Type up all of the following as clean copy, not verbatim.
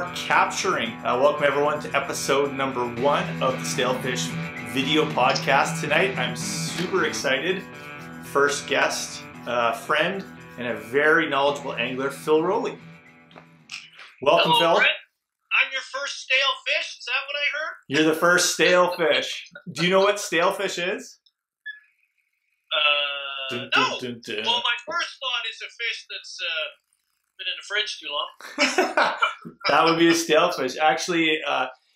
are capturing. Welcome everyone to episode number 1 of the StaleFish video podcast. Tonight I'm super excited. First guest, friend, and a very knowledgeable angler, Phil Rowley. Welcome, Hello, Phil. Brent. I'm your first stale fish. Is that what I heard? You're the first stale fish. Do you know what stale fish is? No. Well, my first thought is a fish that's been in the fridge too long. That would be a stale fish. Actually,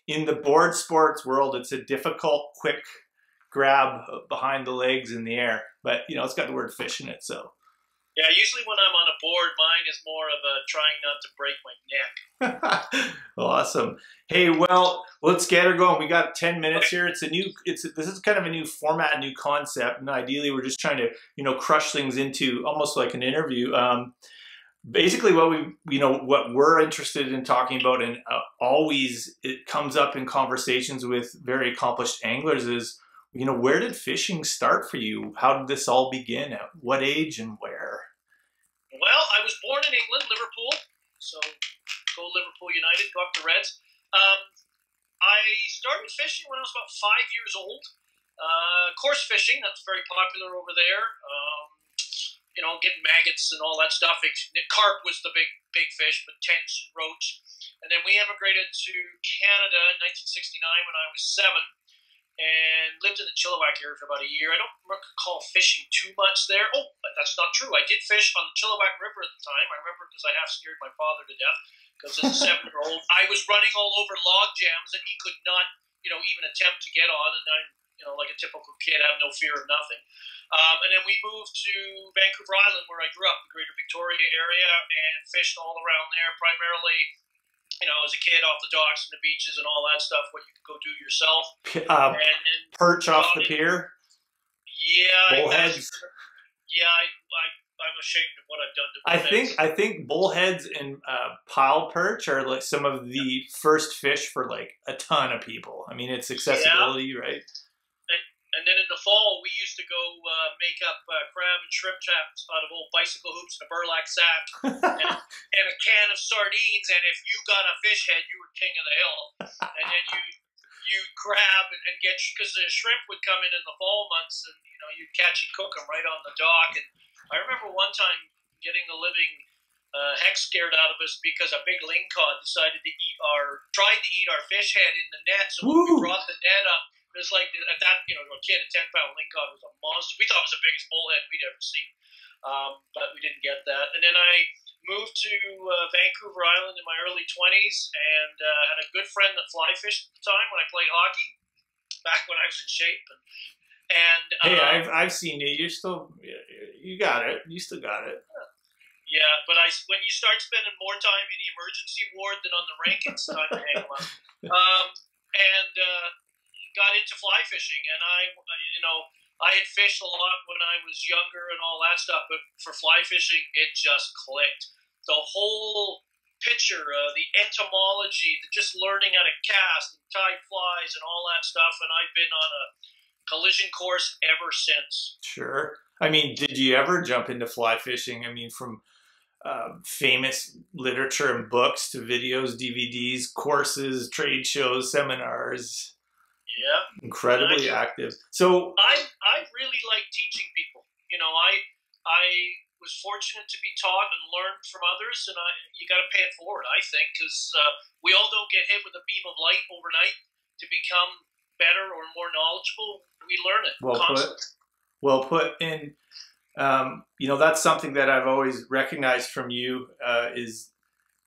in the board sports world, it's a difficult, quick grab behind the legs in the air. But, you know, it's got the word fish in it, so. Yeah, usually when I'm on a board, mine is more of a trying not to break my neck. Awesome. Hey, well, let's get her going. We got 10 minutes here. This is kind of a new format, a new concept, and ideally we're just trying to, you know, crush things into almost like an interview. Basically what what we're interested in talking about, and always it comes up in conversations with very accomplished anglers, is, you know, where did fishing start for you? How did this all begin? At what age and where? Well, I was born in England, Liverpool, so go Liverpool United, go up the Reds. I started fishing when I was about 5 years old. Course fishing, that's very popular over there. You know, getting maggots and all that stuff. Carp was the big fish, but tench and roach. And then we immigrated to Canada in 1969 when I was 7. And lived in the Chilliwack area for about a year. I don't recall fishing too much there. Oh, but that's not true. I did fish on the Chilliwack River at the time. I remember because I half scared my father to death because as a 7-year-old, I was running all over log jams and he could not, you know, even attempt to get on. And I, you know, like a typical kid, have no fear of nothing. And then we moved to Vancouver Island where I grew up, the Greater Victoria area, and fished all around there, primarily, you know, as a kid off the docks and the beaches and all that stuff, what you could go do yourself. And perch off the pier? Yeah. Bullheads? I'm ashamed of what I've done to bullheads. I think bullheads and pile perch are like some of the first fish for like a ton of people. I mean, it's accessibility, right? And then in the fall, we used to go make up crab and shrimp traps out of old bicycle hoops and a burlap sack and a can of sardines. And if you got a fish head, you were king of the hill. And then you grab and get, because the shrimp would come in the fall months, and you know you'd catch and cook them right on the dock. And I remember one time getting the living heck scared out of us because a big lingcod tried to eat our fish head in the net. So when we brought the net up, it was like, at that, you know, a kid, a 10-pound lingcod was a monster. We thought it was the biggest bullhead we'd ever seen, but we didn't get that. And then I moved to Vancouver Island in my early 20s and had a good friend that fly fished at the time when I played hockey, back when I was in shape. Hey, I've seen you. You got it. You still got it. Yeah, but when you start spending more time in the emergency ward than on the rink, it's time to hang them up. Got into fly fishing, and I had fished a lot when I was younger and all that stuff, but for fly fishing, it just clicked. The whole picture, the entomology, just learning how to cast and tide flies and all that stuff, and I've been on a collision course ever since. Sure. I mean, did you ever jump into fly fishing? I mean, from famous literature and books to videos, DVDs, courses, trade shows, seminars. Yeah, incredibly active. So I really like teaching people. You know, I was fortunate to be taught and learn from others, and you got to pay it forward, I think, because we all don't get hit with a beam of light overnight to become better or more knowledgeable. We learn it constantly. Well put. And you know, that's something that I've always recognized from you is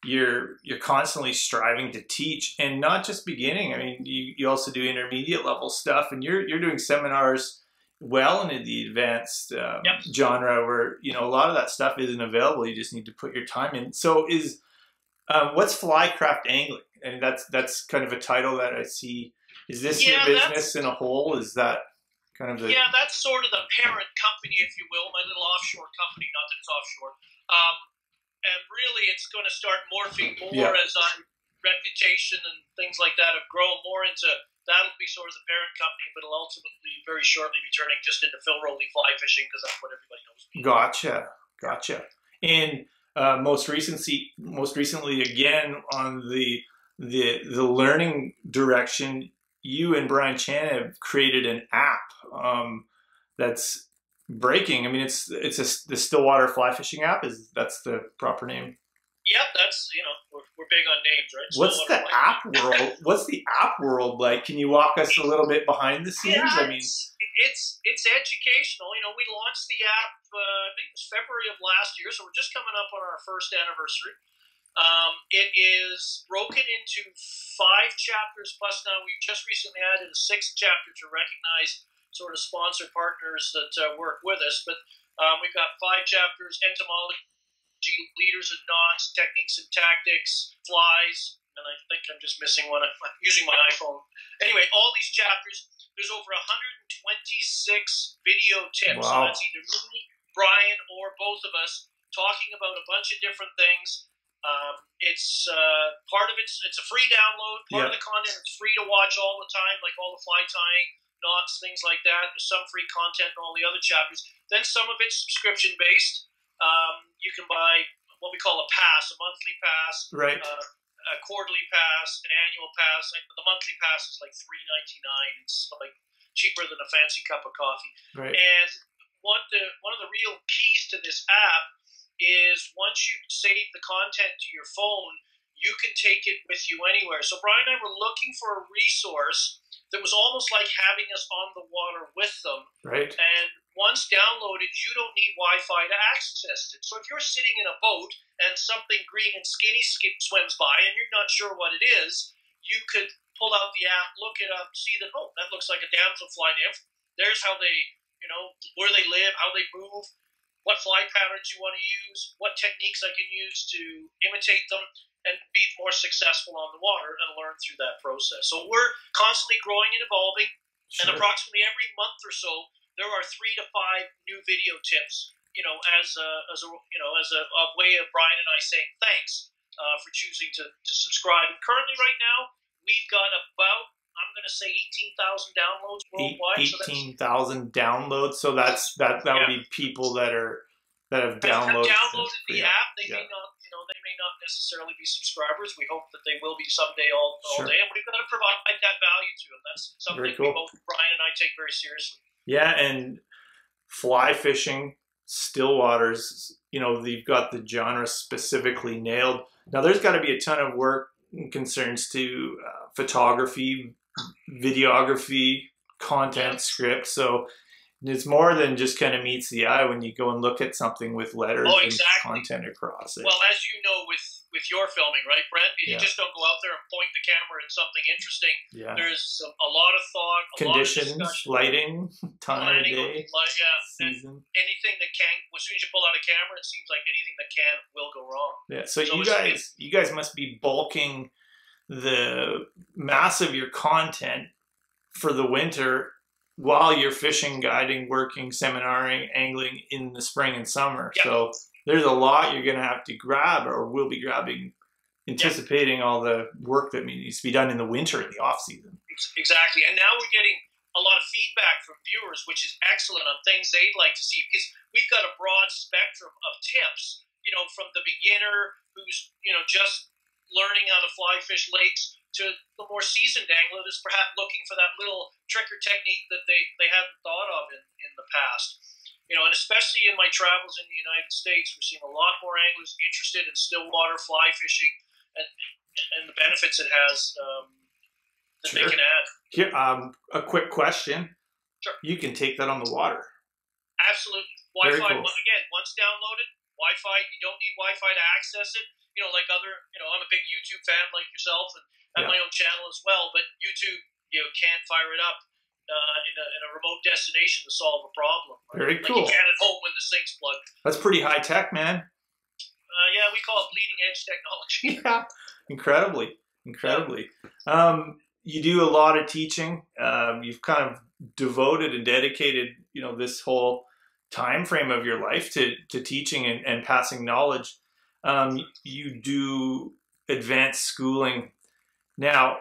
you're constantly striving to teach, and not just beginning. I mean, you also do intermediate level stuff, and you're doing seminars well into the advanced genre where, you know, a lot of that stuff isn't available. You just need to put your time in. So what's flycraft angling? And that's kind of a title that I see. Is this your business in a whole? Is that kind of the... Yeah, that's sort of the parent company, if you will, my little offshore company, not that it's offshore. And really, it's going to start morphing more as our reputation and things like that have grown more into, that'll be sort of the parent company, but it'll ultimately very shortly be turning just into Phil Rowley fly fishing, because that's what everybody knows me. Gotcha. And most recently again on the the learning direction, you and Brian Chan have created an app that's breaking. I mean, it's the Stillwater fly fishing app. That's the proper name? Yep, that's, we're big on names, right? What's the app world? What's the app world like? Can you walk us a little bit behind the scenes? Yeah, I mean, it's educational. We launched the app. I think it was February of last year, so we're just coming up on our first anniversary. It is broken into 5 chapters. Plus, now we've just recently added a 6th chapter to recognize sort of sponsor partners that work with us. But we've got 5 chapters: entomology, leaders and knots, techniques and tactics, flies, and I think I'm just missing one. I'm using my iPhone. Anyway, all these chapters, there's over 126 video tips. wow. So that's either me, Brian, or both of us talking about a bunch of different things. It's part of it's a free download. Part of the content is free to watch all the time, like all the fly tying, knots, things like that. There's some free content in all the other chapters. Then some of it's subscription based. You can buy what we call a pass, a monthly pass, right? A quarterly pass, an annual pass. The monthly pass is like $3.99. It's like cheaper than a fancy cup of coffee. Right. And one of the real keys to this app is once you save the content to your phone, you can take it with you anywhere. So Brian and I were looking for a resource that was almost like having us on the water with them. Right. And once downloaded, you don't need Wi-Fi to access it. So if you're sitting in a boat and something green and skinny swims by and you're not sure what it is, you could pull out the app, look it up, see that, oh, that looks like a damselfly nymph. There's how they, where they live, how they move, what fly patterns you want to use, what techniques I can use to imitate them and be more successful on the water and learn through that process. So we're constantly growing and evolving, and approximately every month or so, there are 3 to 5 new video tips, as a way of Brian and I saying thanks for choosing to subscribe. And currently right now, we've got about, I'm going to say 18,000 downloads worldwide. 18,000 downloads. So that would be people that have downloaded the app. They may not necessarily be subscribers. We hope that they will be someday all day. And we've got to provide that value to them. That's something we both, Brian and I, take very seriously. Yeah, and fly fishing, Stillwaters, you've got the genre specifically nailed. Now, there's got to be a ton of work and concerns to photography, videography, content, script. So it's more than just kind of meets the eye when you go and look at something with letters and content across it. Well, as you know, with your filming, right, Brent? You just don't go out there and point the camera at something interesting. Yeah. There's a lot of thought, conditions, lot of discussion, lighting, time of day, season. And anything that can, as soon as you pull out a camera, it seems like anything that can will go wrong. Yeah. So you guys must be bulking the mass of your content for the winter while you're fishing, guiding, working, seminaring, angling in the spring and summer. Yep. So there's a lot you're going to have to grab, or will be grabbing, anticipating all the work that needs to be done in the winter, in the off season. Exactly. And now we're getting a lot of feedback from viewers, which is excellent, on things they'd like to see, because we've got a broad spectrum of tips, from the beginner who's, just learning how to fly fish lakes, to the more seasoned angler that's perhaps looking for that little trick or technique that they hadn't thought of in the past. And especially in my travels in the United States, we're seeing a lot more anglers interested in stillwater fly fishing and the benefits it has that they can add. Here, a quick question. Sure. You can take that on the water. Absolutely. Wi-Fi, again, once downloaded, Wi-Fi, you don't need Wi-Fi to access it. Like I'm a big YouTube fan like yourself, and I have my own channel as well, but YouTube, can't fire it up in a remote destination to solve a problem. Very cool. You can at home when the sink's plugged. That's pretty high tech, man. We call it bleeding edge technology. Yeah, incredibly. You do a lot of teaching. You've kind of devoted and dedicated, this whole time frame of your life to teaching and passing knowledge. You do advanced schooling. Now,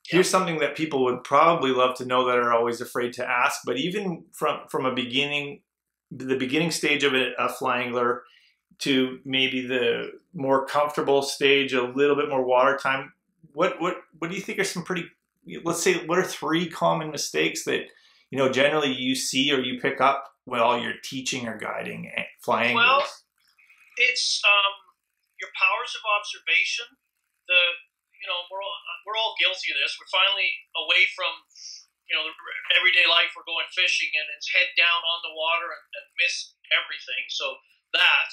here's something that people would probably love to know that are always afraid to ask, but even from the beginning stage of a fly angler to maybe the more comfortable stage, a little bit more water time, what do you think are some pretty, let's say, what are three common mistakes that, generally you see or you pick up while you're teaching or guiding fly anglers? Well, it's your powers of observation. The we're all guilty of this. We're finally away from everyday life. We're going fishing and it's head down on the water and miss everything. So that,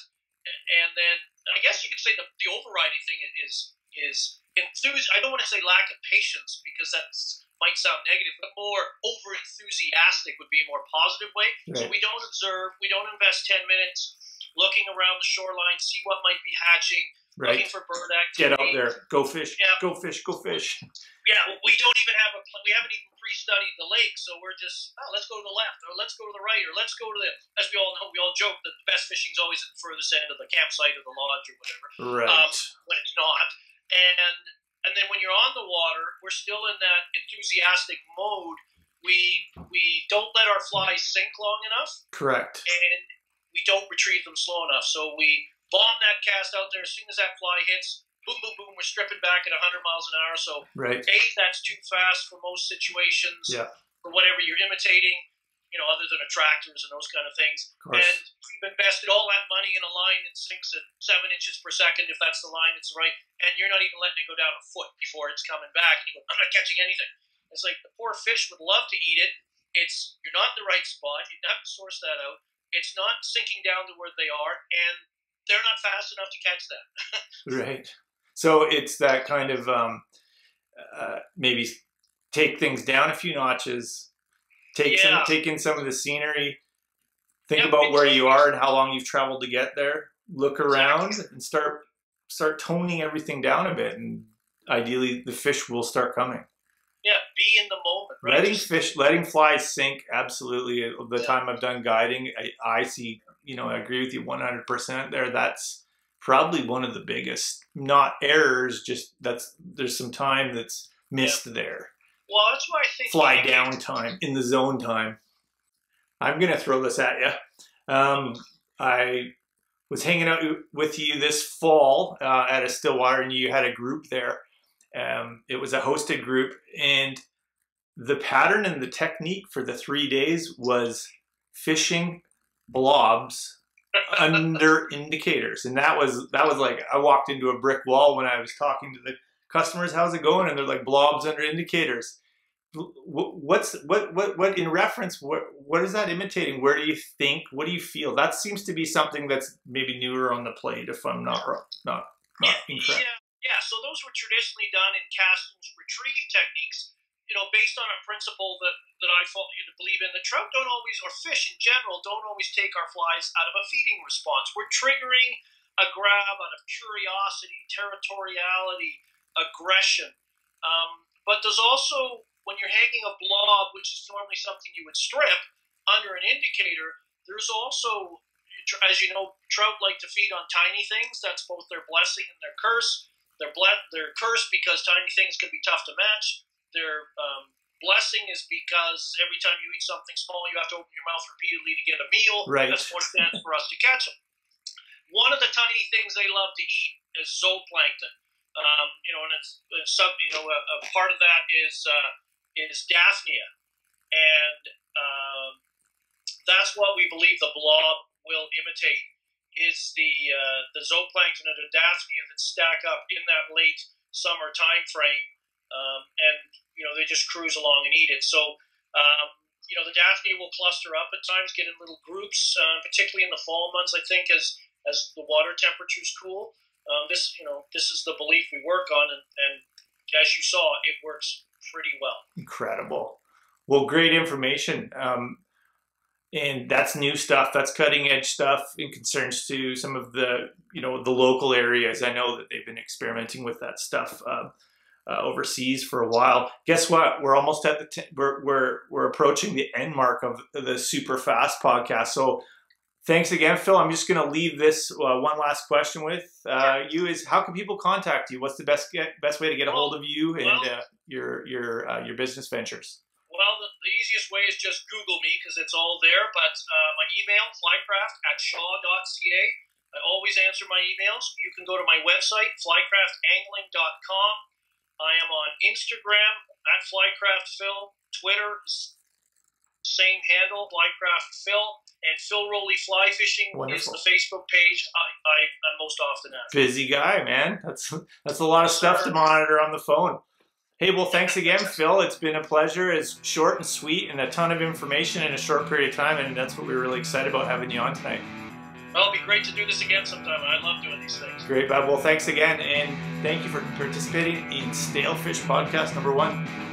and then I guess you could say the overriding thing is enthusiasm. I don't want to say lack of patience because that might sound negative, but more over enthusiastic would be a more positive way. Right. So we don't observe. We don't invest 10 minutes looking around the shoreline, see what might be hatching. Right. Looking for bird activity. Get out there. Go fish. Yeah. Go fish. Go fish. Yeah, we don't even have we haven't even pre-studied the lake, so we're just, let's go to the left, or let's go to the right, or let's go to the, as we all know, we all joke that the best fishing is always at the furthest end of the campsite or the lodge or whatever. Right. When it's not. And then when you're on the water, we're still in that enthusiastic mode. We don't let our flies sink long enough. Correct. And we don't retrieve them slow enough. So we bomb that cast out there. As soon as that fly hits, boom, boom, boom, we're stripping back at 100 miles an hour. So, right. That's too fast for most situations. Yeah. For whatever you're imitating, other than attractors and those kind of things. Of course. And you've invested all that money in a line that sinks at 7 inches per second, if that's the line that's right, and you're not even letting it go down a foot before it's coming back. You go, I'm not catching anything. It's like the poor fish would love to eat it. You're not in the right spot. You have to source that out. It's not sinking down to where they are, and they're not fast enough to catch that. Right. So it's that kind of maybe take things down a few notches, take in some of the scenery, think about where you are and how long you've traveled to get there, look around and start toning everything down a bit, and ideally the fish will start coming. Yeah, be in the moment. Right? Letting flies sink, absolutely. The time I've done guiding, I see, I agree with you 100% there. That's probably one of the biggest, not errors, just there's some time that's missed there. Well, that's why I think fly down time, in the zone time. I'm going to throw this at you. I was hanging out with you this fall at a Stillwater, and you had a group there. It was a hosted group, and the pattern and the technique for the 3 days was fishing blobs under indicators. And that was like, I walked into a brick wall when I was talking to the customers, how's it going? And they're like, blobs under indicators. What in reference, what is that imitating? Where do you think, what do you feel? That seems to be something that's maybe newer on the plate, if I'm not incorrect. Yeah, so those were traditionally done in cast and retrieve techniques, based on a principle that I believe in. The trout don't always, or fish in general, don't always take our flies out of a feeding response. We're triggering a grab out of curiosity, territoriality, aggression. But there's also, when you're hanging a blob, which is normally something you would strip, under an indicator, there's also, as you know, trout like to feed on tiny things. That's both their blessing and their curse. They're cursed because tiny things can be tough to match. Their blessing is because every time you eat something small, you have to open your mouth repeatedly to get a meal. Right. That's more chance for us to catch them. One of the tiny things they love to eat is zooplankton. And it's a part of that is Daphnia, and that's what we believe the blob will imitate. Is the zooplankton and the Daphnia that stack up in that late summer time frame, and they just cruise along and eat it. So the Daphnia will cluster up at times, get in little groups, particularly in the fall months. I think as the water temperatures cool, this is the belief we work on, and as you saw, it works pretty well. Incredible. Well, great information. And that's new stuff. That's cutting edge stuff in concerns to some of the, the local areas. I know that they've been experimenting with that stuff overseas for a while. Guess what? We're almost at we're approaching the end mark of the Super Fast podcast. So thanks again, Phil. I'm just going to leave this one last question with you: is how can people contact you? What's the best way to get a hold of you and your business ventures? Well, the easiest way is just Google me because it's all there. But my email, flycraft@shaw.ca. I always answer my emails. You can go to my website, flycraftangling.com. I am on Instagram at FlycraftPhil, Twitter, same handle, FlycraftPhil, and Phil Rowley Fly Fishing is the Facebook page I'm most often at. Busy guy, man. That's a lot of stuff to monitor on the phone. Hey, well, thanks again, Phil. It's been a pleasure. It's short and sweet and a ton of information in a short period of time, and that's what we're really excited about having you on tonight. Well, it'll be great to do this again sometime. I love doing these things. Great, Bob. Well, thanks again, and thank you for participating in StaleFish Podcast #1.